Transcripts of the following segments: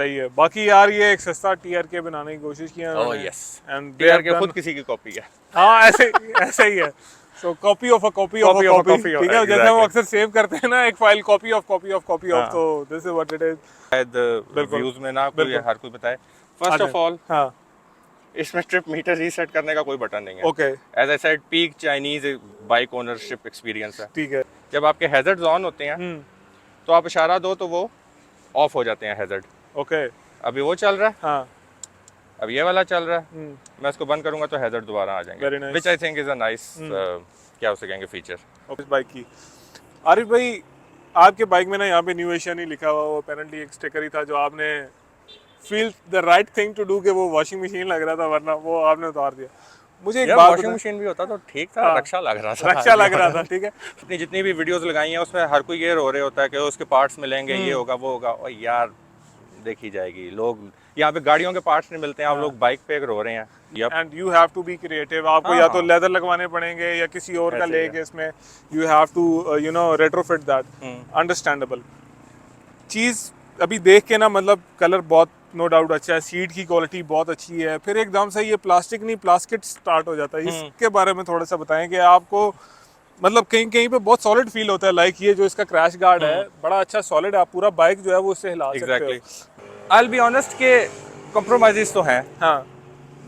सही है। बाकी यार ये एक सस्ता टीआरके बनाने की कोशिश की है ओह उन्होंने। यस, एंड टीआरके खुद किसी की कॉपी है। हाँ ऐसे ही है। सो copy of a copy of a copy, ठीक है, जैसे हम अक्सर सेव करते हैं ना एक file, copy of copy of copy of, तो this is what it is. शायद बिल्कुल व्यूज में ना कोई बिल्कुल। हर कोई बताए। फर्स्ट अच्छा ऑफ ऑल, हाँ इसमें ट्रिप मीटर रीसेट करने का कोई बटन नहीं है। Okay as I said, peak Chinese bike ownership experience है। ठीक है। जब आपके हैजर्ड्स ऑन होते हैं तो आप इशारा दो तो वो ऑफ हो जाते हैं हैजर्ड। ओके अभी वो चल रहा है, हाँ अब ये वाला चल रहा है, मैं इसको बंद करूंगा तो हैजर्ड दोबारा आ जाएंगे, very nice. Which I think is a nice, क्या उसे कहेंगे, फीचर। इस बाइक की आरिफ भाई, आपके बाइक में ना यहाँ पे न्यू एशिया नहीं लिखा हुआ, वो अपेरेंटली एक स्टिकर ही था जो आपने feel the right thing to do, के वो वॉशिंग मशीन लग रहा था, वरना वो आपने उतार दिया। मुझे एक यार बात वॉशिंग बताएं। मशीन भी होता तो ठीक था, हाँ, रक्षा लग रहा था। रक्षा लग रहा था, ठीक है। अपनी जितनी भी वीडियोस लगाई हैं उसमें हर कोई ये रो रहे होता है कि उसके पार्ट्स मिलेंगे, ये होगा वो होगा, और यार देखी जाएगी, लोग यहाँ पे गाड़ियों के पार्ट्स नहीं मिलते हैं, आप लोग बाइक पे रो रहे हैं। Yup, and you have to be creative, आपको या तो लेदर लगवाने पड़ेंगे या किसी और का ऐसे ही है। लेके इसमें you have to you know retrofit that, understandable चीज़। अभी देख के ना मतलब कलर बहुत नो डाउट अच्छा है, सीट की क्वालिटी बहुत अच्छी है, फिर एकदम से ये प्लास्टिक नहीं प्लास्टिक स्टार्ट हो जाता है, इसके बारे में थोड़ा सा बताएं कि आपको मतलब कहीं कहीं पे बहुत सॉलिड फील होता है, लाइक ये जो इसका क्रैश गार्ड है बड़ा अच्छा सॉलिड है, आप पूरा बाइक जो है वो इससे हिला सकते हो। आई विल बी ऑनेस्ट के कॉम्प्रोमाइजेस तो हैं, हाँ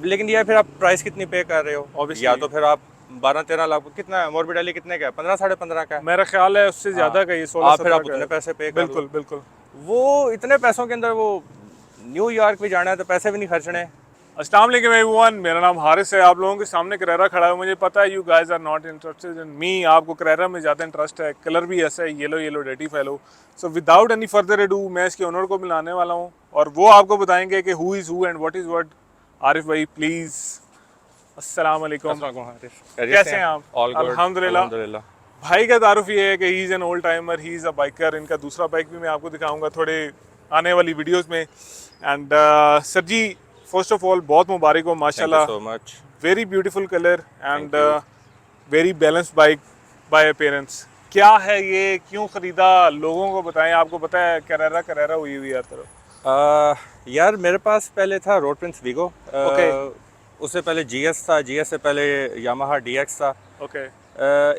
लेकिन ये फिर आप प्राइस कितनी पे कर रहे हो, Obviously. या तो फिर आप 12-13 लाख, कितना है मोरबिडेली, कितने का है, 15-15.5 का है, मेरा ख्याल है उससे ज्यादा का ये 16-17 आप फिर आप का उतने है। पैसे पे कर बिल्कुल लो। बिल्कुल। वो इतने पैसों के अंदर वो न्यूयॉर्क भी जाना है तो पैसे भी नहीं खर्चने। अस्सलाम वालेकुम एवरीवन, मेरा नाम हारिस है, आप लोगों के सामने करेरा खड़ा है। मुझे पता है you guys are not interested in me, आपको करेरा में ज़्यादा इंटरेस्ट है, कलर भी ऐसा है yellow yellow deity fellow. So without any further edu मैं इसके ओनर को मिलाने वाला हूँ और वो आपको बताएंगे कि who is who and what is what. Arif भाई प्लीज़। अस्सलाम वालेकुम, कैसे हैं आप? अल्हम्दुलिल्लाह। भाई का तारुफ ये है कि he is an old timer, he is a biker. इनका दूसरा बाइक भी मैं आपको दिखाऊंगा थोड़े आने वाली वीडियोस में। And sir ji, first of all बहुत मुबारक हो माशाल्लाह, so much, very beautiful colour and very balanced bike by appearance. क्या है ये, क्यों ख़रीदा, लोगों को बताएं। आपको पता है करेरा करेरा हुई हुई है तरफ। यार मेरे पास पहले था रोड प्रिंस वीगो, ओके उससे पहले जीएस था, जीएस से पहले यामाहा डीएक्स था। ओके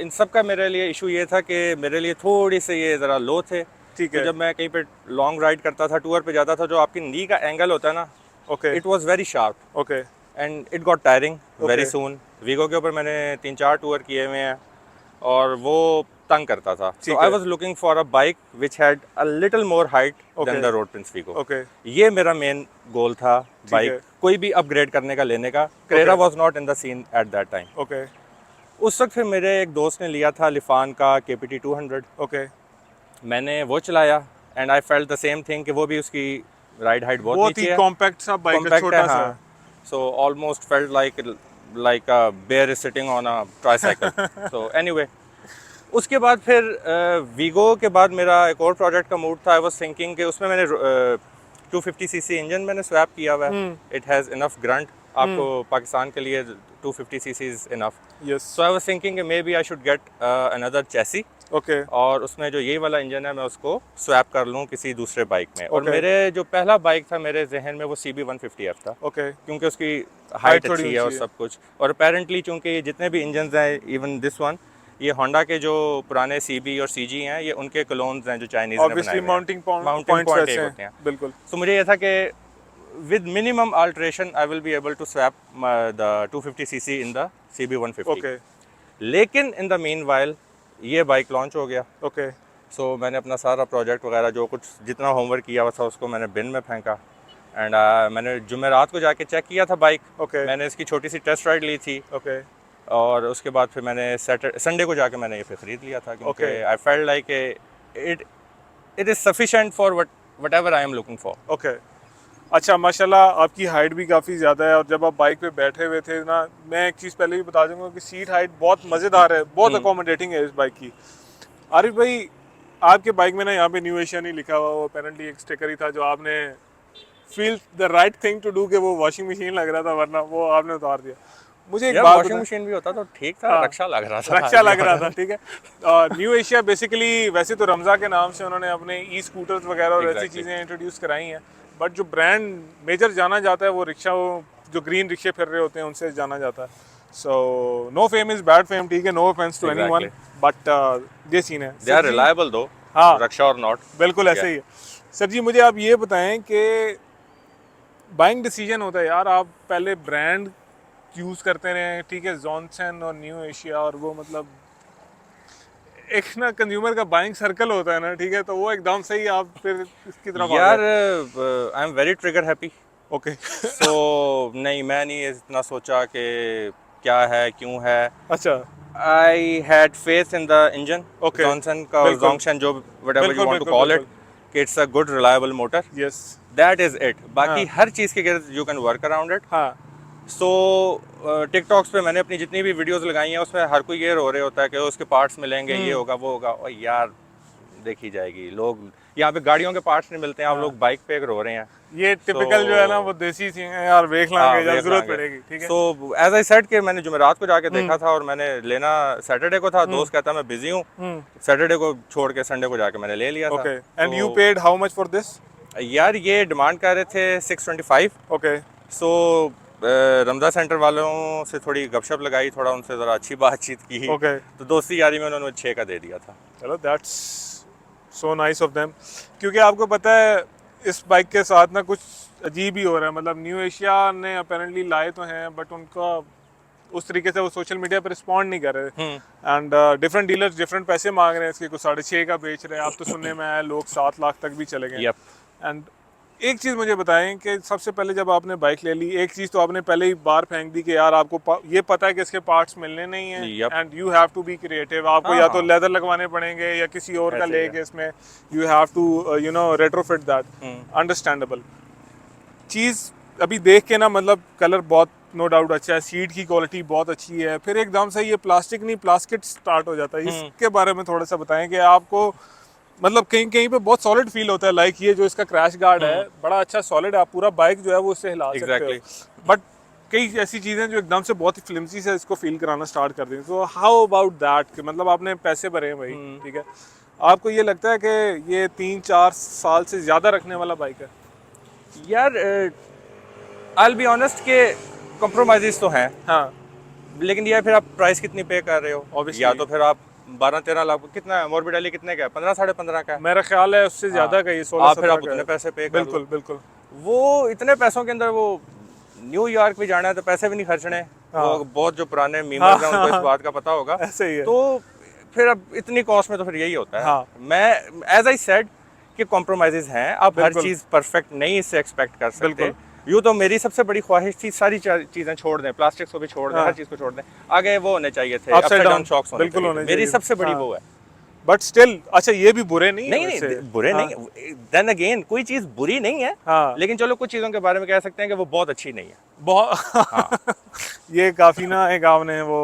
इन सब का मेरे लिए इशू ये था कि मेरे लिए थोड़ी से ये ज़रा लो थे। ठीक तो है। जब मैं कहीं पे लॉन्ग राइड करता था, टूर पे जाता था, जो आपकी नी का एंगल होता है ना, okay it was very sharp okay and it got tiring very Okay. Soon. Vego के ऊपर मैंने 3-4 टूर किए हुए हैं और वो तंग करता था। सो ठीक आई है। Was looking for a bike which had a little more height than Okay. The road prince Vego. Okay ये मेरा मेन गोल था बाइक है। कोई भी अपग्रेड करने का, लेने का। Carrera was not in the scene at that time. Okay उस वक्त फिर मेरे एक दोस्त ने लिया था लिफान का KPT 200, ओके। मैंने वो चलाया and I felt the same thing कि वो भी उसकी राइड हाइट बहुत बहुत ही नीचे है, कॉम्पैक्ट सा बाइक है, कॉम्पैक्ट है, छोटा सा हाँ। So almost felt like a bear is sitting on a tricycle. So anyway, उसके बाद फिर वीगो के बाद मेरा एक और प्रोजेक्ट का मूड था। आई वाज थिंकिंग कि उसमें मैंने 250cc इंजन मैंने स्वैप किया हुआ है। इट हैज़ इनफ ग्रंट, आपको पाकिस्तान के लिए 250cc is enough. Yes so I was thinking कि maybe I should get another chassis, okay और उसमें जो ये वाला इंजन है मैं उसको स्वैप कर लूँ किसी दूसरे बाइक में। और Okay. मेरे जो पहला बाइक था मेरे जहन में वो CB150F था, ओके क्योंकि उसकी हाइट थोड़ी अच्छी है और ऊंची है। सब कुछ। और अपेरेंटली चूंकि ये जितने भी इंजन हैं, इवन दिस वन, ये होंडा के जो पुराने CB और CG हैं, ये उनके क्लोन्स हैं जो चाइनीज़ ने बनाए ऑब्वियसली हुए हैं। माउंटिंग माउंटिंग पॉइंट्स पॉइंट वैसे एक हैं, होते हैं। बिल्कुल। सो मुझे ये था कि with minimum alteration I will be able to swap the 250cc in the CB150। Okay लेकिन इन द मीन वाइल ये बाइक लॉन्च हो गया। ओके सो मैंने अपना सारा प्रोजेक्ट वगैरह जो कुछ जितना होमवर्क किया हुआ था उसको मैंने बिन में फेंका। एंड मैंने जुमेरात को जाके चेक किया था बाइक। ओके मैंने इसकी छोटी सी टेस्ट राइड ली थी ओके और उसके बाद फिर मैंने संडे को जाके मैंने ये फिर ख़रीद लिया था, क्योंकि Okay. I felt like it it is sufficient for what ever I am looking for. Okay. अच्छा माशाल्लाह आपकी हाइट भी काफ़ी ज़्यादा है, और जब आप बाइक पे बैठे हुए थे ना, मैं एक चीज़ पहले भी बता दूंगा कि सीट हाइट बहुत मज़ेदार है, बहुत अकोमोडेटिंग है इस बाइक की। आरिफ भाई, आपके बाइक में ना यहाँ पे न्यू एशिया नहीं लिखा हुआ, वो अपेरेंटली एक स्टिकर ही था जो आपने feel the right thing to do, के वो वॉशिंग मशीन लग रहा था, वरना वो आपने उतार दिया। मुझे एक यार बात वॉशिंग बताएं। मशीन भी होता तो ठीक था, हाँ, रक्षा लग रहा था, रक्षा लग रहा था, ठीक है। न्यू एशिया बेसिकली वैसे तो रमज़ा के नाम से उन्होंने अपने ई स्कूटर्स वगैरह और ऐसी Exactly. चीज़ें इंट्रोड्यूस कराई हैं, बट जो ब्रांड मेजर जाना जाता है वो रिक्शा, वो जो ग्रीन रिक्शे फिर रहे होते हैं उनसे जाना जाता है. So no fame is bad fame, ठीक है, no offence to anyone, but ये सीन है. दे आर रिलायबल दो, हाँ, रक्षा और नॉट. बिल्कुल ऐसे ही है. सर जी मुझे आप ये बताएं कि बाइंग डिसीजन होता है यार, आप पहले ब्रांड यूज़ करते रहे, ठीक है, जॉनसन और न्यू एशिया, और वो मतलब एक ना कंज्यूमर का बाइंग सर्कल होता है ना, ठीक है, तो वो एकदम से ही आप फिर इसकी तरफ यार I am very trigger happy. Okay. So नहीं, मैं नहीं इतना सोचा कि क्या है क्यों है. अच्छा. I had faith in the engine, Okay. Johnson का, बिल्कुल. जोंगशन, जो व्हाटएवर यू बिल्कुल, वांट टू बिल्कुल, कॉल इट, बिल्कुल. कि it's a good reliable motor. Yes. That is it. बाकी हाँ. हर चीज़ के गिर्द you can work around it. हाँ. सो टिकटॉक्स पे मैंने अपनी जितनी भी वीडियोस लगाई हैं उसमें हर कोई ये रो रहे होता है कि उसके पार्ट्स मिलेंगे, ये होगा वो होगा. और यार देखी जाएगी, लोग यहाँ पे गाड़ियों के पार्ट्स नहीं मिलते हैं, आप लोग बाइक पे रो रहे हैं. ये टिपिकल जो है ना वो देसी सी है यार, देख लांगे जब जरूरत पड़ेगी, ठीक है. सो एज आई सेड कि मैंने जुमेरात को जाके देखा था और मैंने लेना सैटरडे को था. दोस्त कहता मैं बिजी हूँ, सैटरडे को छोड़ के संडे को जाके मैंने ले लिया था. Okay. And you paid how much for this? यार ये डिमांड कर रहे थे 625. ओके. सो रमजा सेंटर वालों से थोड़ी गपशप लगाई, थोड़ा उनसे ज़रा अच्छी बातचीत की. ओके. तो दोस्ती यारी में उन्होंने 6 का दे दिया था. चलो that's so nice of them. क्योंकि आपको पता है इस बाइक के साथ ना कुछ अजीब ही हो रहा है. मतलब न्यू एशिया ने अपेरेंटली लाए तो हैं, बट उनका उस तरीके से वो सोशल मीडिया पर रिस्पॉन्ड नहीं कर रहे. एंड डिफरेंट डीलर्स डिफरेंट पैसे मांग रहे हैं इसके. कुछ 6.5 का बेच रहे हैं. आप तो सुनने में आया लोग 7 लाख तक भी चले गए. Yep. एंड एक चीज़ मुझे बताएं कि सबसे पहले जब आपने बाइक ले ली, एक चीज़ तो आपने पहले ही बार फेंक दी कि यार आपको ये पता है कि इसके पार्ट्स मिलने नहीं हैं, Yep. And you have to be creative. आपको या तो लेदर लगवाने पड़ेंगे या किसी और का ऐसे ही लेके इसमें you have to you know retrofit that. Understandable चीज़. अभी देख के ना मतलब कलर बहुत नो डाउट अच्छा है, सीट की क्वालिटी बहुत अच्छी है, फिर एकदम से ये प्लास्टिक नहीं प्लास्टिक स्टार्ट हो जाता है. इसके बारे में थोड़ा सा बताएं कि आपको मतलब कहीं कहीं पे बहुत सॉलिड फील होता है. लाइक ये जो इसका क्रैश गार्ड है बड़ा अच्छा सॉलिड है, आप पूरा बाइक जो है वो इससे हिला सकते हो. बट कई ऐसी चीज़ें जो एकदम से बहुत ही फ्लिमसी से इसको फील कराना स्टार्ट कर दें. तो हाउ अबाउट दैट कि मतलब आपने पैसे भरे हैं भाई, ठीक है, आपको ये लगता है कि ये 3-4 साल से ज़्यादा रखने वाला बाइक है? यार आई विल बी ऑनेस्ट के कॉम्प्रोमाइजेस तो हैं. हाँ. लेकिन यार फिर आप प्राइस कितनी पे कर रहे हो? Obviously. या तो फिर आप 12-13 लाख, कितना है मॉर्बिडली, कितने का है? 15-15.5 का है मेरा ख्याल है उससे ज़्यादा का ये 16-17 फिर आप का उतने है. पैसे पे कर लो. बिल्कुल बिल्कुल. वो इतने पैसों के अंदर वो न्यूयॉर्क भी जाना है तो पैसे भी नहीं खर्चने. वो बहुत जो पुराने मीमर्स हैं उनको इस बात का पता होगा. ऐसे ही है. तो फिर अब इतनी कॉस्ट में तो फिर यही होता है. हाँ. मैं एज आई सेड कि कॉम्प्रोमाइजेस हैं. आप हर बिल्कुल. चीज़ परफेक्ट नहीं इससे एक्सपेक्ट कर सकते. बिल्कुल. यूँ तो मेरी सबसे बड़ी ख्वाहिश थी सारी चीज़ें छोड़ दें, प्लास्टिक्स को भी छोड़ दें, हाँ. हर चीज़ को छोड़ दें. आगे वो होने चाहिए थे, Upside down शॉक्स होने बिल्कुल चाहिए होने थे. मेरी चाहिए. सबसे बड़ी हाँ. वो है. बट स्टिल अच्छा ये भी बुरे नहीं नहीं है नहीं वैसे. बुरे हाँ. नहीं. देन अगेन कोई चीज़ बुरी नहीं है. हाँ. लेकिन चलो कुछ चीज़ों के बारे में कह सकते हैं कि वो बहुत अच्छी नहीं है. बहुत ये काफ़ी ना एक आपने वो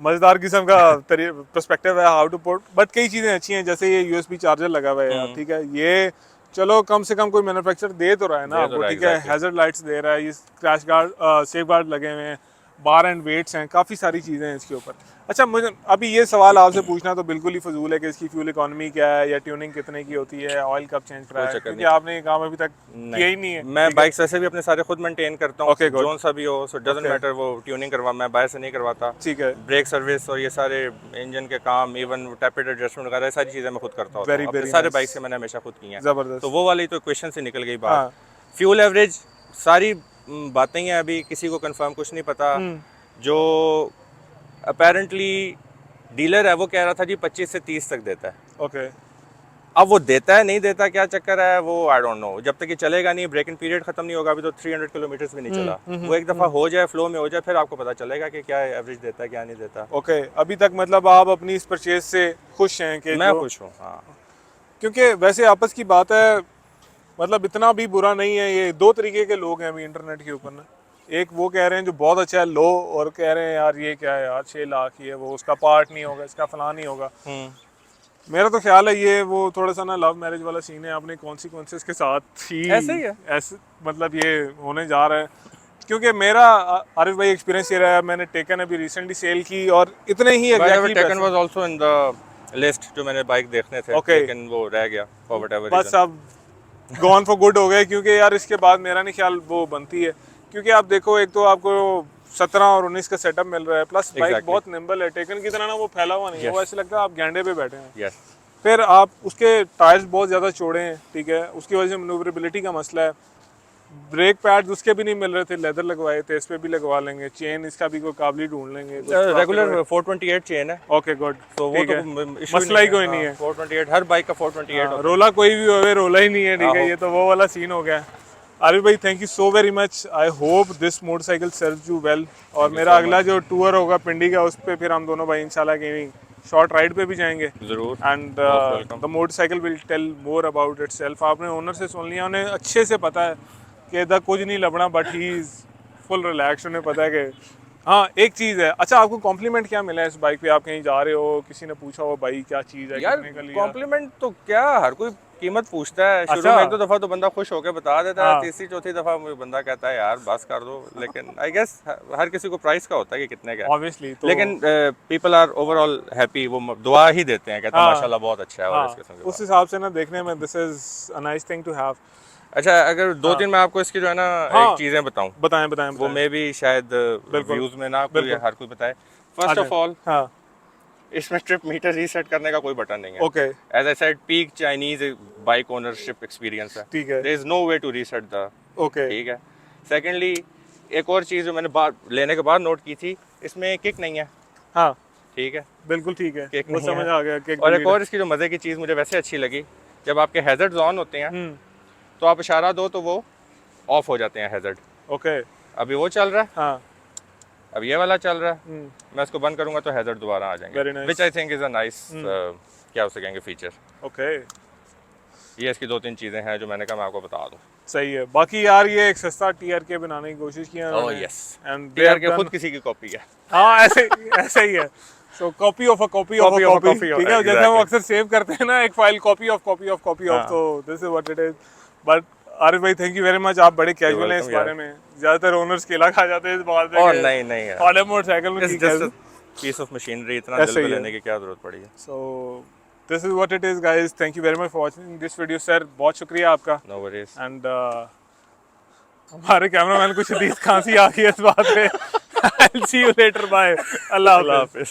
मज़ेदार किस्म का पर्सपेक्टिव है हाउ टू पुट. बट कई चीज़ें अच्छी हैं, जैसे ये USB चार्जर लगा हुआ है यार, ठीक है, ये चलो कम से कम कोई मैन्युफैक्चर दे तो रहा है ना आपको, ठीक है, हैजर्ड लाइट्स दे रहा है, ये क्रैश गार्ड सेफ गार्ड लगे हुए हैं, बार एंड वेट्स हैं, काफ़ी सारी चीज़ें हैं इसके ऊपर. अच्छा मुझे अभी ये सवाल आपसे पूछना तो बिल्कुल ही फजूल है कि इसकी फ्यूल इकोनॉमी क्या है या ट्यूनिंग कितने की होती है, ऑयल कब चेंज कराया है, क्योंकि आपने ये काम अभी तक किया ही नहीं है. मैं बाइक्स वैसे भी अपने सारे खुद मेंटेन करता हूँ. Okay, good. जोन सा भी हो, सो डजंट मैटर. वो ट्यूनिंग करवा मैं बाहर से नहीं करवाता. ठीक है. ब्रेक सर्विस और ये सारे इंजन के काम, इवन टैपेड एडजस्टमेंट वगैरह सारी चीज़ें मैं खुद करता हूँ. अपने सारे बाइक से मैंने हमेशा खुद की हैं. ज़बरदस्त. तो वो वाली तो क्वेश्चन से निकल गई बात. फ्यूल एवरेज सारी बातें हैं, अभी किसी को कंफर्म कुछ नहीं पता. जो अपेरेंटली डीलर है वो कह रहा था जी 25 से 30 तक देता है. ओके. अब वो देता है नहीं देता क्या चक्कर है वो आई डोंट नो. जब तक ये चलेगा नहीं, ब्रेक इन पीरियड खत्म नहीं होगा, अभी तो 300 किलोमीटर भी नहीं चला. वो एक दफ़ा हो जाए, फ्लो में हो जाए, फिर आपको पता चलेगा कि क्या एवरेज देता है क्या नहीं देता. ओके. अभी तक मतलब आप अपनी इस परचेज से खुश हैं? कि मैं खुश हूँ. हाँ. क्योंकि वैसे आपस की बात है, मतलब इतना भी बुरा नहीं है. ये दो तरीके के लोग हैं अभी इंटरनेट के ऊपर ना. एक वो कह रहे हैं जो बहुत अच्छा है लो, और कह रहे हैं यार ये क्या है यार 6 लाख ये वो उसका पार्ट नहीं होगा, इसका फलां नहीं होगा. मेरा तो ख्याल है ये वो थोड़ा सा ना लव मैरिज वाला सीन है. आपने कॉन्सिक्वेंसेस के साथ ही ऐसे ही है. ऐसे मतलब ये होने जा रहा है. क्योंकि मेरा आरिफ भाई एक्सपीरियंस ये रहा है, मैंने टेकन अभी रिसेंटली सेल की और इतने ही exactly taken was also in the list जो मैंने बाइक देखने थे. Okay. लेकिन वो रह गया फॉर व्हाटएवर बस रीजन. अब गॉन फॉर गुड हो गए, क्योंकि यार इसके बाद मेरा नहीं ख्याल वो बनती है, क्योंकि आप देखो एक तो आपको 17 और 19 का सेटअप मिल रहा है, प्लस बाइक Exactly. बहुत निम्बल है, टेकन की तरह ना वो फैला हुआ नहीं है, Yes. वो ऐसे लगता है आप गेंडे पे बैठे हैं। यस फिर आप उसके टायर्स बहुत ज़्यादा चौड़े हैं, ठीक है, उसकी वजह से मनूवरेबिलिटी का मसला है। ब्रेक पैड्स उसके भी नहीं मिल रहे थे, लेदर लगवाए थे, इस पे भी लगवा लेंगे, चेन इसका भी कोई काबली ढूंढ लेंगे। रेगुलर 428 चेन है, ओके गुड, तो वो तो issue मसला ही है। कोई नहीं है। 428 हर बाइक का 428 होता है। रोला कोई भी होवे, रोला ही नहीं है, ठीक है, आहो। ये तो वो वाला सीन हो गया। आरिफ भाई thank you so very much, I hope this motorcycle serves you well, और मेरा अगला जो टूर होगा पिंडी का, उस पे फिर हम दोनों भाई इंशाल्लाह कहीं शॉर्ट राइड पे भी जाएंगे, जरूर। And the motorcycle will tell more about itself. आपने ओनर से सुन लिया, उन्हें अच्छे से पता है कि इधर कुछ नहीं लबड़ा, but he is full relax, उन्हें पता है कि हाँ एक चीज़ है। अच्छा, आपको कॉम्प्लीमेंट क्या मिला है इस बाइक पे? आप कहीं जा रहे हो, किसी ने पूछा हो भाई क्या चीज़ है, यार कितने का लिया? कॉम्प्लीमेंट तो क्या, हर कोई कीमत पूछता है। शुरू अच्छा। में एक दो दफा तो बंदा खुश होकर बता देता है, हाँ। तीसरी चौथी दफा मुझे बंदा कहता है यार बस कर दो, लेकिन आई गेस हर किसी को प्राइस का होता है कि कितने का है। ऑब्वियसली तो लेकिन पीपल आर ओवरऑल हैप्पी, वो दुआ ही देते हैं, कहते हैं हाँ। माशाल्लाह बहुत अच्छा है। और हाँ, इस किस्म के उस हिसाब से ना देखने में this is a nice thing to have. अच्छा, अगर दो तीन मैं आपको इसकी जो है ना हाँ। एक चीजें बताऊं, बताएं बताएं वो बताएं। मे भी शायद बिल्कुल। व्यूज में ना कोई बिल्कुल। हर कोई बताए। फर्स्ट ऑफ ऑल, हाँ इसमें ट्रिप मीटर रीसेट करने का कोई बटन नहीं है। Okay as I said, peak Chinese bike ownership experience है, ठीक है। There is no way to reset the, okay ठीक है। सेकेंडली, एक और चीज़ जो मैंने लेने के बाद नोट की थी, इसमें किक नहीं है, हाँ ठीक है, बिल्कुल ठीक है, किक वो नहीं समझ है। आ गया कि और एक और इसकी जो मज़े की चीज़ मुझे वैसे अच्छी लगी, जब आपके हैजर्ड्स ऑन होते हैं तो आप इशारा दो तो वो ऑफ हो जाते हैं हैजर्ड। ओके अभी वो चल रहा है, हाँ अब ये वाला चल रहा है, मैं इसको बंद करूंगा तो हैजर्ड दोबारा आ Very जाएंगे, nice. Which I think is a nice, क्या हो सकेंगे फीचर। ओके ये इसकी दो तीन चीज़ें हैं जो मैंने कहा मैं आपको बता दूँ। सही है। बाकी यार ये एक सस्ता TRK बनाने की कोशिश की है ओह उन्होंने, यस, एंड टीआर के खुद किसी की कॉपी है। हाँ ऐसे ऐसे ही है। सो copy of a copy of Copy a of a copy, copy of- ठीक है, जैसे हम exactly. अक्सर सेव करते हैं ना एक file, copy of copy of copy of, हाँ। तो this is what it is. But Arif भाई थैंक यू वेरी मच, आप बड़े कैजुअल हैं इस welcome बारे में। ज्यादातर ओनर्स केला खा जाते हैं इस बात में और कि नहीं नहीं यार, हॉले मोटरसाइकिल में इट्स ठीक है। जस्ट पीस ऑफ मशीनरी, इतना ऐसे दिल ही पे है। लेने की क्या जरूरत पड़ी है। So this is what it is guys, thank you very much for watching this video sir, बहुत शुक्रिया आपका। No worries. एंड हमारे कैमरामैन को शदीद खांसी आ गई है इस बात पे। I'll see you later, bye। अल्लाह हाफिज़। हाफिज़।